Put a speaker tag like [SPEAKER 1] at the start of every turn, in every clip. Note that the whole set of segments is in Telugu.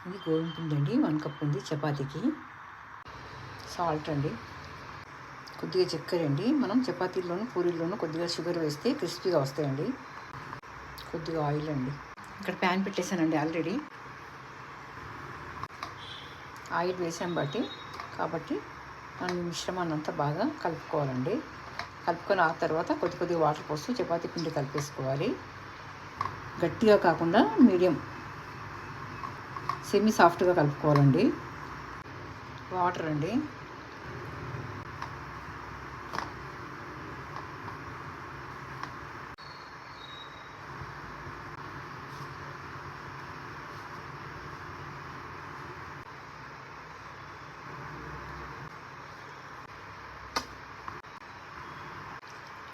[SPEAKER 1] ఇది గోధుమ పిండి అండి, 1 కప్ ఉంది చపాతీకి. సాల్ట్ అండి, కొద్దిగా చక్కెర అండి. మనం చపాతీల్లోనూ పూరీల్లోనూ కొద్దిగా షుగర్ వేస్తే క్రిస్పీగా వస్తాయండి. కొద్దిగా ఆయిల్ అండి. ఇక్కడ ప్యాన్ పెట్టేశానండి ఆల్రెడీ. ఆయిల్ వేసాం కాబట్టి మనం ఈ మిశ్రమాన్ని అంతా బాగా కలుపుకోవాలండి. కలుపుకొని ఆ తర్వాత కొద్దిగా వాటర్ పోస్తూ చపాతీ పిండి కలిపేసుకోవాలి. గట్టిగా కాకుండా మీడియం సెమీ సాఫ్ట్గా కలుపుకోవాలండి. వాటర్ అండి,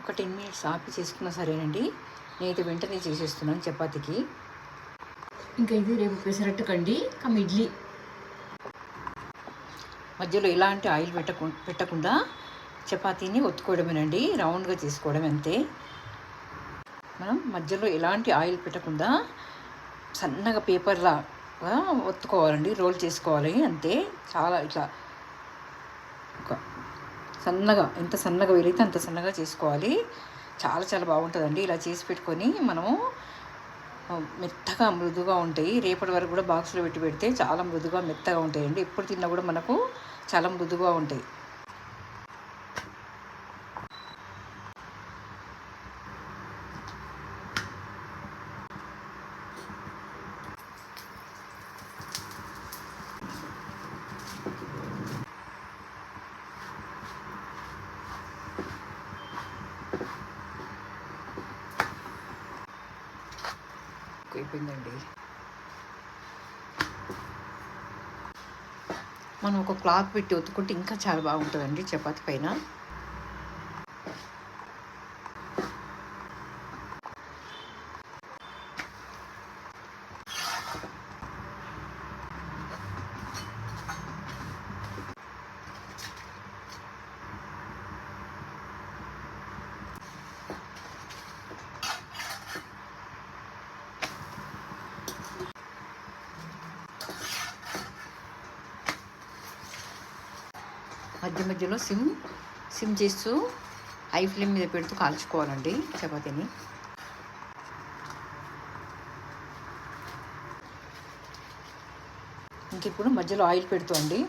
[SPEAKER 1] ఒక 10 మినిట్స్ ఆపి చేసుకున్నా సరేనండి. నేనైతే వెంటనే చేసేస్తున్నాను చపాతీకి. ఇంకా ఇది రేపు పెసరట్టు కండి ఇడ్లీ. మధ్యలో ఎలాంటి ఆయిల్ పెట్టకుండా చపాతీని ఒత్తుకోవడమేనండి, రౌండ్గా చేసుకోవడం అంతే. మనం మధ్యలో ఎలాంటి ఆయిల్ పెట్టకుండా సన్నగా పేపర్లాగా ఒత్తుకోవాలండి, రోల్ చేసుకోవాలి అంతే. చాలా ఇట్లా సన్నగా, ఎంత సన్నగా వీలైతే అంత సన్నగా చేసుకోవాలి. చాలా బాగుంటుందండి. ఇలా చేసి పెట్టుకొని మనము మెత్తగా మృదుగా ఉంటాయి. రేపటి వరకు కూడా బాక్స్లో పెడితే చాలా మృదుగా మెత్తగా ఉంటాయండి. ఎప్పుడు తిన్నా కూడా మనకు చాలా మృదుగా ఉంటాయి. అయిపోయిందండి. మనం ఒక క్లాత్ పెట్టి ఒత్తుకుంటే ఇంకా చాలా బాగుంటుందండి చపాతీ పైన. మధ్యలో సిమ్ చేస్తూ హై ఫ్లేమ్ మీద పెడుతూ కాల్చుకోవాలండి చపాతీని. ఇంక ఇప్పుడు మధ్యలో ఆయిల్ పెడుతూ అండి